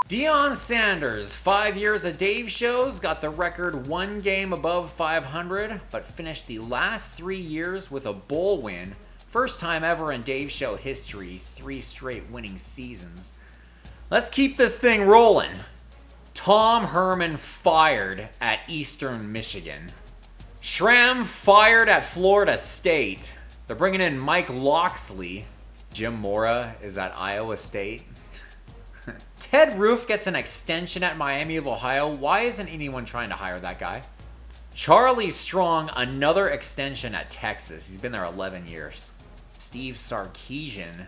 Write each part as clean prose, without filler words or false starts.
Deion Sanders, 5 years of Dave shows, got the record one game above 500, but finished the last 3 years with a bowl win. First time ever in Dave show history, 3 straight winning seasons. Let's keep this thing rolling. Tom Herman fired at Eastern Michigan. Schramm fired at Florida State. They're bringing in Mike Locksley. Jim Mora is at Iowa State. Ted Roof gets an extension at Miami of Ohio. Why isn't anyone trying to hire that guy? Charlie Strong, another extension at Texas. He's been there 11 years. Steve Sarkisian,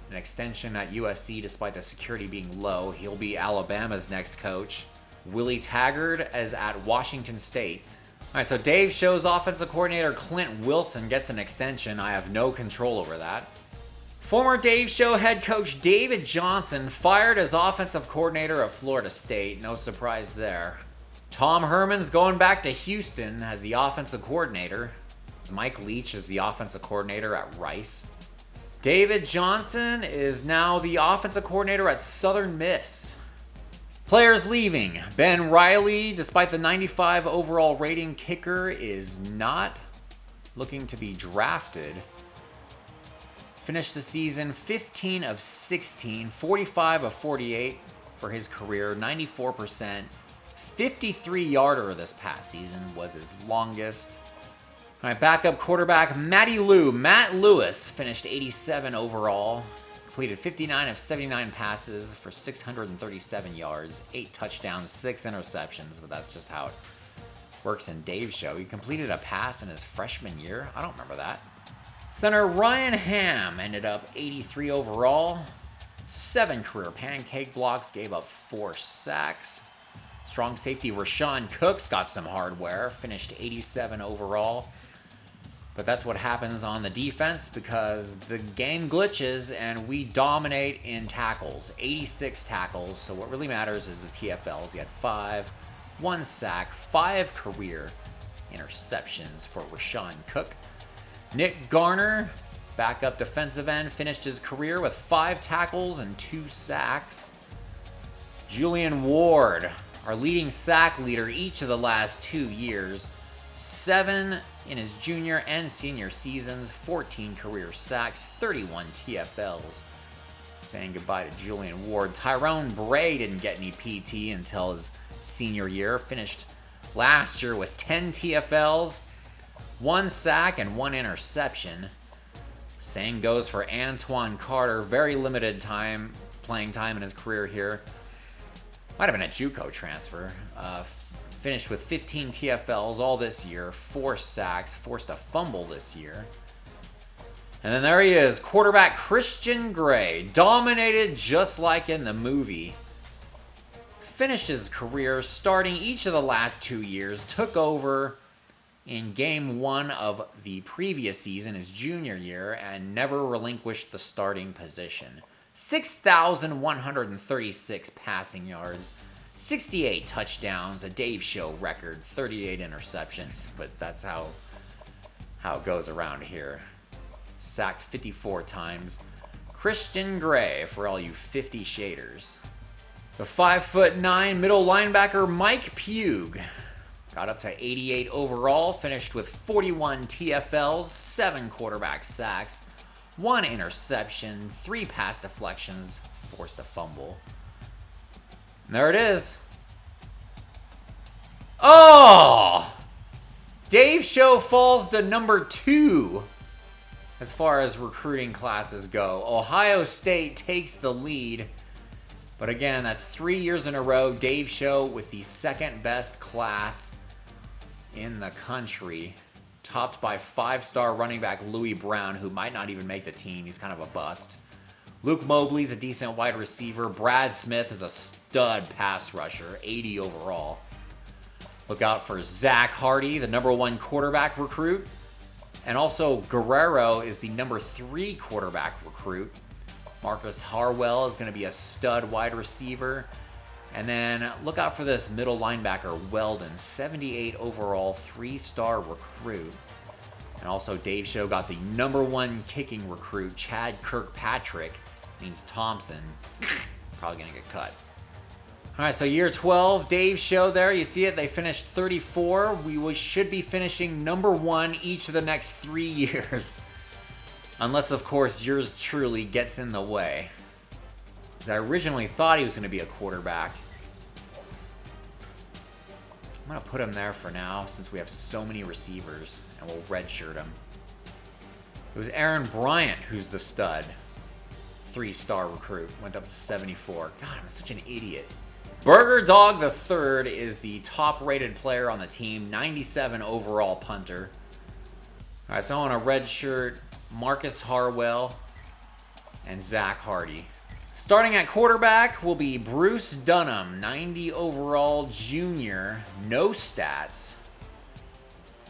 an extension at USC despite the security being low. He'll be Alabama's next coach. Willie Taggart is at Washington State. All right, so Dave Show's offensive coordinator Clint Wilson gets an extension. I have no control over that. Former Dave Show head coach David Johnson fired as offensive coordinator at Florida State. No surprise there. Tom Herman's going back to Houston as the offensive coordinator. Mike Leach is the offensive coordinator at Rice. David Johnson is now the offensive coordinator at Southern Miss. Players leaving. Ben Riley, despite the 95 overall rating kicker, is not looking to be drafted. Finished the season 15 of 16, 45 of 48 for his career, 94%. 53-yarder this past season was his longest. All right, backup quarterback Matty Lou. Matt Lewis finished 87 overall, completed 59 of 79 passes for 637 yards, 8 touchdowns, 6 interceptions, but that's just how it works in Dave's show. He completed a pass in his freshman year. I don't remember that. Center Ryan Ham ended up 83 overall, 7 career pancake blocks, gave up 4 sacks. Strong safety Rashawn Cooks got some hardware, finished 87 overall. But that's what happens on the defense because the game glitches and we dominate in tackles. 86 tackles, so what really matters is the TFLs. He had 5, 1 sack, 5 career interceptions for Rashawn Cook. Nick Garner, backup defensive end, finished his career with 5 tackles and 2 sacks. Julian Ward, our leading sack leader each of the last 2 years. 7 in his junior and senior seasons, 14 career sacks, 31 TFLs. Saying goodbye to Julian Ward. Tyrone Bray didn't get any PT until his senior year. Finished last year with 10 TFLs, 1 sack, and 1 interception. Same goes for Antoine Carter. Very limited playing time in his career here. Might have been a JUCO transfer. Finished with 15 TFLs all this year, 4 sacks, forced a fumble this year. And then there he is, quarterback Christian Gray, dominated just like in the movie. Finished his career starting each of the last 2 years, took over in game 1 of the previous season, his junior year, and never relinquished the starting position. 6,136 passing yards, 68 touchdowns, a Dave Show record, 38 interceptions, but that's how it goes around here. Sacked 54 times. Christian Gray for all you 50 shaders. The 5'9" middle linebacker Mike Pugh got up to 88 overall, finished with 41 TFLs, 7 quarterback sacks, 1 interception, 3 pass deflections, forced a fumble. And there it is. Oh! Dave Show falls to number 2 as far as recruiting classes go. Ohio State takes the lead. But again, that's 3 years in a row. Dave Show with the second best class in the country. Topped by 5-star running back Louis Brown, who might not even make the team. He's kind of a bust. Luke Mobley's a decent wide receiver. Brad Smith is a stud pass rusher, 80 overall. Look out for Zach Hardy, the number 1 quarterback recruit. And also Guerrero is the number 3 quarterback recruit. Marcus Harwell is going to be a stud wide receiver. And then look out for this middle linebacker, Weldon, 78 overall, 3-star recruit. And also Dave Show got the number 1 kicking recruit, Chad Kirkpatrick, Means Thompson probably going to get cut. All right, so year 12, Dave's show there. You see it? They finished 34. We should be finishing number 1 each of the next 3 years. Unless, of course, yours truly gets in the way. Because I originally thought he was going to be a quarterback. I'm going to put him there for now since we have so many receivers. And we'll redshirt him. It was Aaron Bryant who's the stud. 3-star recruit. Went up to 74. God, I'm such an idiot. Burger Dog the Third is the top-rated player on the team. 97 overall punter. All right, so on a red shirt, Marcus Harwell and Zach Hardy. Starting at quarterback will be Bruce Dunham, 90 overall junior, no stats,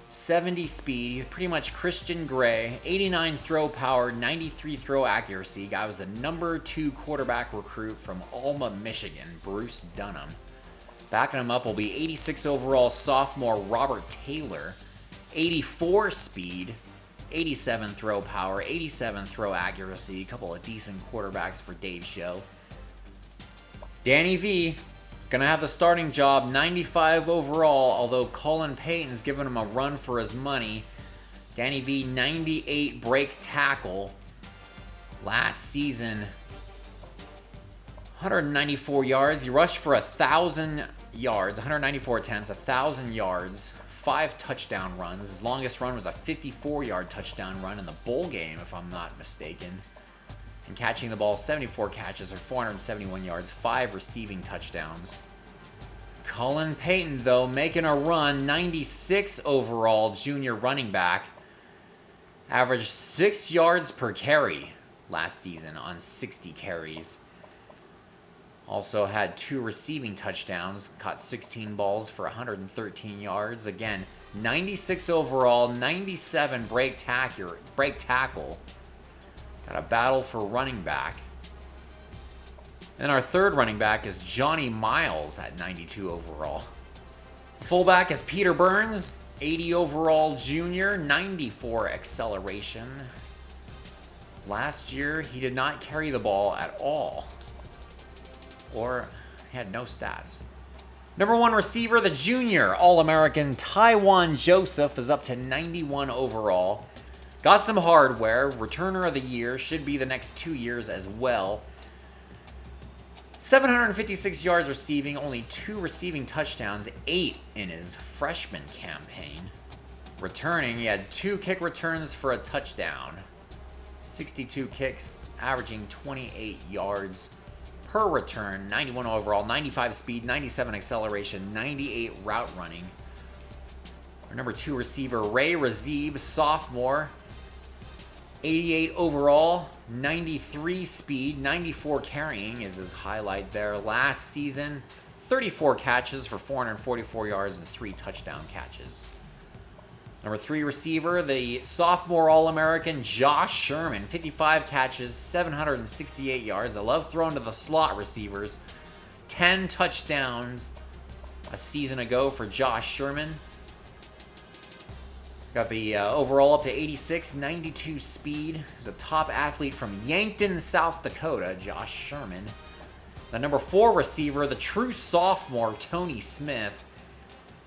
70 speed. He's pretty much Christian Gray, 89 throw power, 93 throw accuracy. Guy was the number 2 quarterback recruit from Alma, Michigan, Bruce Dunham. Backing him up will be 86 overall sophomore Robert Taylor, 84 speed, 87 throw power, 87 throw accuracy. A couple of decent quarterbacks for Dave's show. Danny V, gonna have the starting job, 95 overall, although Colin Payton's giving him a run for his money. Danny V, 98 break tackle. Last season, 194 yards. He rushed for 1,000 yards, 194 attempts, 1,000 yards. 5 touchdown runs. His longest run was a 54-yard touchdown run in the bowl game, if I'm not mistaken. And catching the ball, 74 catches or 471 yards, 5 receiving touchdowns. Colin Payton, though, making a run, 96 overall junior running back. Averaged 6 yards per carry last season on 60 carries. Also had 2 receiving touchdowns, caught 16 balls for 113 yards. Again, 96 overall, 97 break tackle. Got a battle for running back. And our third running back is Johnny Miles at 92 overall. The fullback is Peter Burns, 80 overall junior, 94 acceleration. Last year, he did not carry the ball at all. Or he had no stats. Number 1 receiver, the junior All-American Taiwan Joseph is up to 91 overall. Got some hardware. Returner of the year. Should be the next 2 years as well. 756 yards receiving. Only 2 receiving touchdowns. 8 in his freshman campaign. Returning, he had 2 kick returns for a touchdown. 62 kicks, averaging 28 yards per return, 91 overall, 95 speed, 97 acceleration, 98 route running. Our number 2 receiver, Ray Razib, sophomore, 88 overall, 93 speed, 94 carrying is his highlight there. Last season, 34 catches for 444 yards and 3 touchdown catches. Number 3 receiver, the sophomore All-American Josh Sherman, 55 catches, 768 yards. I love throwing to the slot receivers. 10 touchdowns a season ago for Josh Sherman. He's got the overall up to 86, 92 speed. He's a top athlete from Yankton, South Dakota, Josh Sherman. The number 4 receiver, the true sophomore Tony Smith,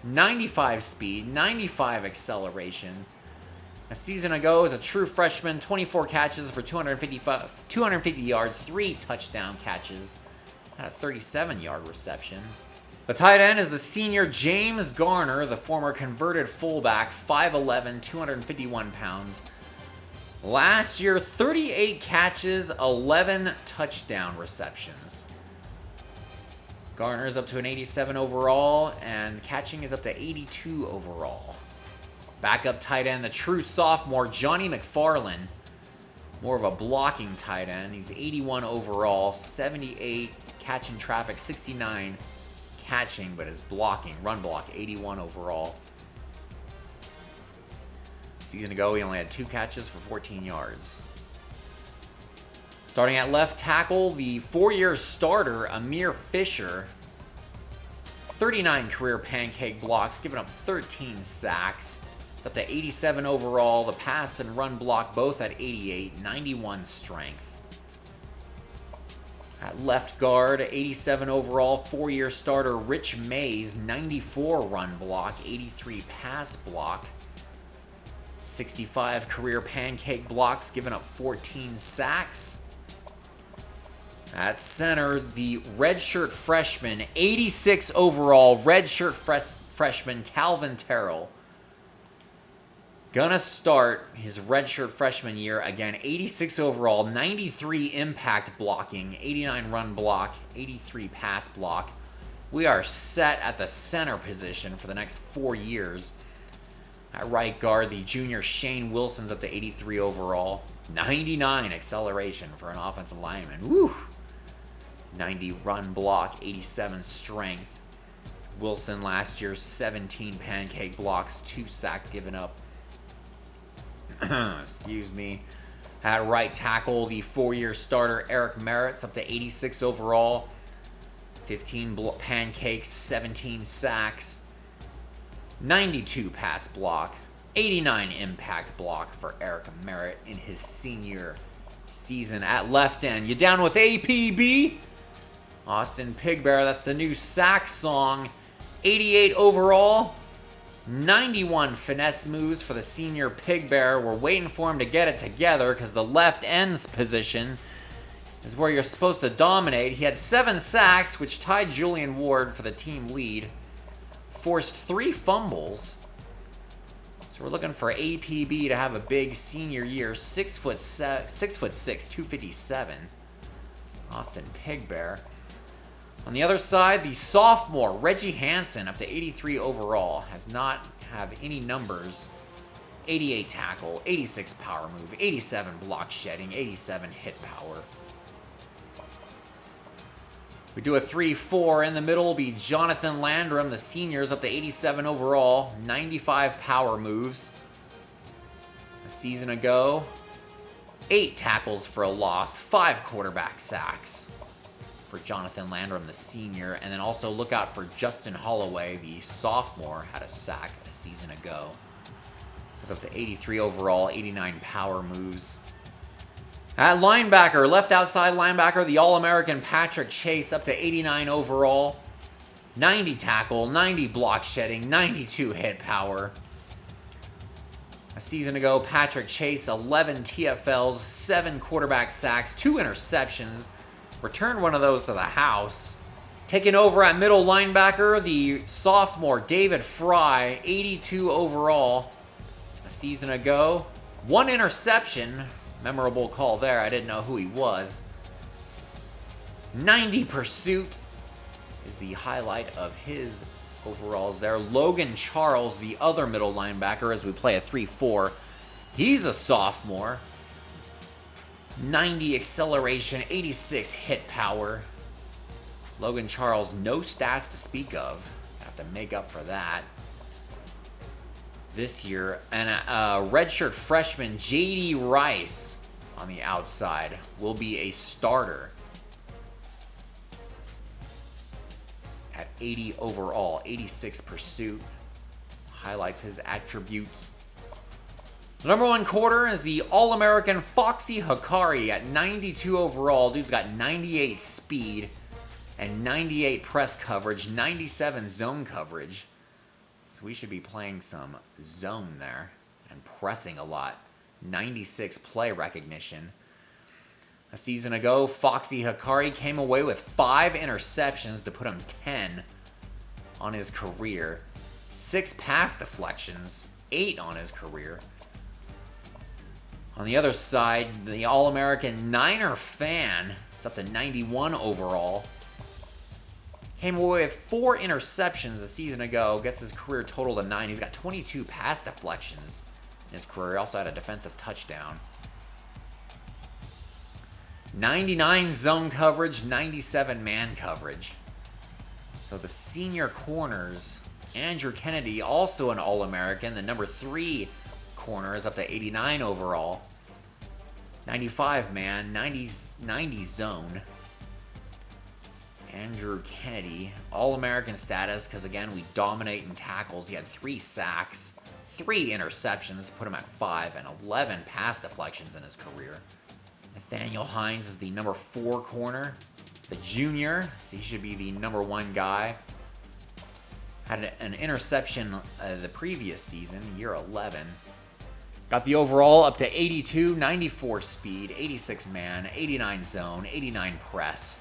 95 speed, 95 acceleration. A season ago, as a true freshman, 24 catches for 250 yards, 3 touchdown catches, had a 37-yard reception. The tight end is the senior James Garner, the former converted fullback, 5'11", 251 pounds. Last year, 38 catches, 11 touchdown receptions. Garner is up to an 87 overall, and catching is up to 82 overall. Backup tight end, the true sophomore, Johnny McFarland. More of a blocking tight end. He's 81 overall, 78 catching traffic, 69 catching, but his blocking, run block, 81 overall. Season ago, he only had 2 catches for 14 yards. Starting at left tackle, the 4-year starter, Amir Fisher. 39 career pancake blocks, giving up 13 sacks. It's up to 87 overall. The pass and run block both at 88, 91 strength. At left guard, 87 overall, 4-year starter Rich Mays, 94 run block, 83 pass block, 65 career pancake blocks, giving up 14 sacks. At center, the redshirt freshman, 86 overall, redshirt freshman Calvin Terrell. Gonna start his redshirt freshman year, again, 86 overall, 93 impact blocking, 89 run block, 83 pass block. We are set at the center position for the next 4 years. At right guard, the junior Shane Wilson's up to 83 overall, 99 acceleration for an offensive lineman. Woo! 90 run block, 87 strength. Wilson last year, 17 pancake blocks, 2 sacks given up. Excuse me. At right tackle, the 4-year starter Eric Merritt's up to 86 overall, 15 pancakes, 17 sacks, 92 pass block, 89 impact block for Eric Merritt in his senior season. At left end, you down with APB? Austin Pigbear, that's the new sack song. 88 overall, 91 finesse moves for the senior Pigbear. We're waiting for him to get it together because the left end's position is where you're supposed to dominate. He had 7 sacks, which tied Julian Ward for the team lead. Forced 3 fumbles. So we're looking for APB to have a big senior year. 6'6", 257. Austin Pigbear. On the other side, the sophomore, Reggie Hansen, up to 83 overall, has not have any numbers. 88 tackle, 86 power move, 87 block shedding, 87 hit power. We do a 3-4. In the middle will be Jonathan Landrum, the seniors, up to 87 overall, 95 power moves. A season ago, 8 tackles for a loss, 5 quarterback sacks for Jonathan Landrum, the senior. And then also look out for Justin Holloway, the sophomore, had a sack a season ago. Was up to 83 overall, 89 power moves. At linebacker, left outside linebacker, the All-American Patrick Chase, up to 89 overall, 90 tackle, 90 block shedding, 92 hit power. A season ago, Patrick Chase, 11 TFLs, 7 quarterback sacks, 2 interceptions. Returned one of those to the house. Taking over at middle linebacker, the sophomore David Fry, 82 overall. A season ago, 1 interception. Memorable call there. I didn't know who he was. 90 pursuit is the highlight of his overalls there. Logan Charles, the other middle linebacker, as we play a 3-4. He's a sophomore. 90 acceleration, 86 hit power. Logan Charles, no stats to speak of. Have to make up for that this year. And redshirt freshman J.D. Rice on the outside will be a starter at 80 overall, 86 pursuit. Highlights his attributes. The number 1 quarter is the All-American Foxy Hikari at 92 overall. Dude's got 98 speed and 98 press coverage, 97 zone coverage. So we should be playing some zone there and pressing a lot. 96 play recognition. A season ago, Foxy Hikari came away with 5 interceptions to put him 10 on his career. 6 pass deflections, 8 on his career. On the other side, the All-American Niner fan is up to 91 overall. Came away with 4 interceptions a season ago. Gets his career total to 9. He's got 22 pass deflections in his career. He also had a defensive touchdown. 99 zone coverage, 97 man coverage. So the senior corners, Andrew Kennedy, also an All-American. The number 3 corner is up to 89 overall. 95 man, 90 zone. Andrew Kennedy, All-American status, because again, we dominate in tackles. He had 3 sacks, 3 interceptions, put him at 5, and 11 pass deflections in his career. Nathaniel Hines is the number 4 corner. the junior, so he should be the #1 guy. Had an interception the previous season, year 11. Got the overall up to 82, 94 speed, 86 man, 89 zone, 89 press.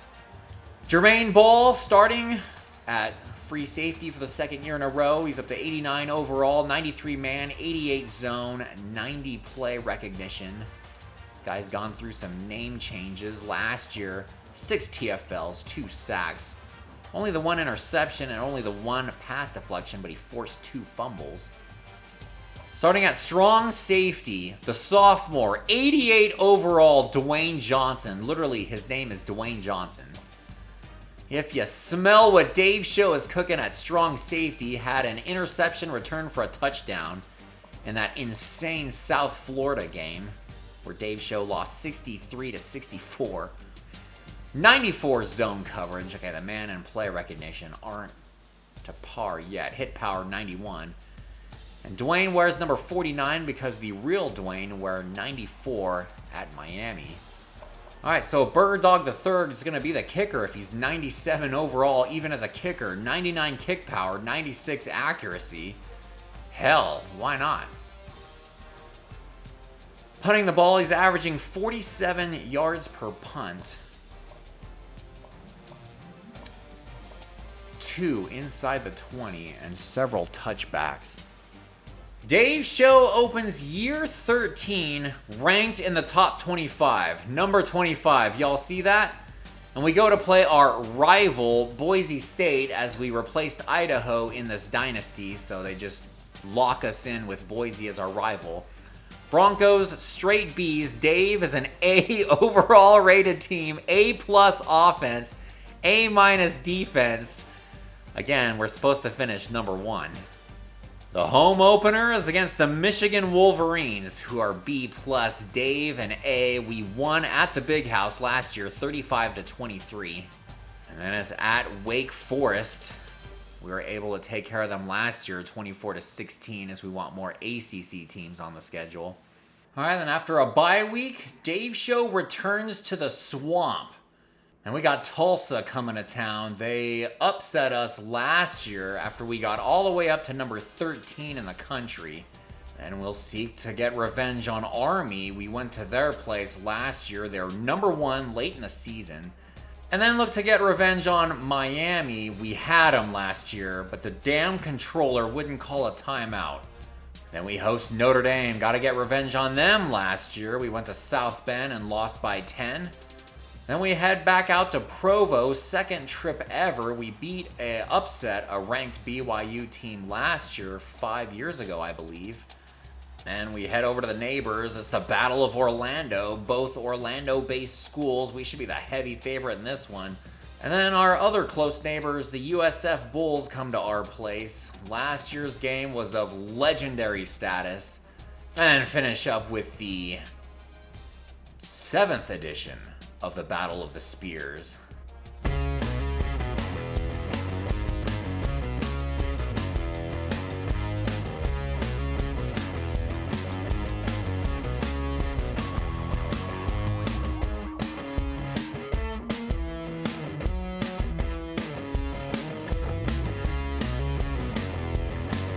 Jermaine Ball starting at free safety for the second year in a row. He's up to 89 overall, 93 man, 88 zone, 90 play recognition. Guy's gone through some name changes. Last year, 6 TFLs, 2 sacks. Only the 1 interception and only the 1 pass deflection, but he forced 2 fumbles. Starting at strong safety, the sophomore, 88 overall, Dwayne Johnson. Literally, his name is Dwayne Johnson. If you smell what Dave Show is cooking at strong safety, had an interception return for a touchdown in that insane South Florida game where Dave Show lost 63-64. 94 zone coverage. Okay, the man and play recognition aren't to par yet. Hit power 91. And Dwayne wears number 49 because the real Dwayne wear 94 at Miami. All right, so Bird Dog III is going to be the kicker if he's 97 overall, even as a kicker. 99 kick power, 96 accuracy. Hell, why not? Punting the ball, he's averaging 47 yards per punt. 2 inside the 20 and several touchbacks. Dave Show opens year 13 ranked in the top 25. Number 25. Y'all see that? And we go to play our rival, Boise State, as we replaced Idaho in this dynasty. So they just lock us in with Boise as our rival. Broncos, straight Bs. Dave is an A overall rated team. A+ offense. A- defense. Again, we're supposed to finish number 1. The home opener is against the Michigan Wolverines, who are B+. Dave and A. We won at the Big House last year, 35-23. And then it's at Wake Forest. We were able to take care of them last year, 24-16, as we want more ACC teams on the schedule. All right, then after a bye week, Dave Show returns to the Swamp. And we got Tulsa coming to town. They upset us last year after we got all the way up to number 13 in the country. And we'll seek to get revenge on Army. We went to their place last year. They were number 1 late in the season. And then look to get revenge on Miami. We had them last year, but the damn controller wouldn't call a timeout. Then we host Notre Dame. Got to get revenge on them last year. We went to South Bend and lost by 10. Then we head back out to Provo, second trip ever. We beat upset a ranked BYU team last year, 5 years ago, I believe. And we head over to the neighbors. It's the Battle of Orlando, both Orlando-based schools. We should be the heavy favorite in this one. And then our other close neighbors, the USF Bulls, come to our place. Last year's game was of legendary status. And finish up with the 7th edition of the Battle of the Spears.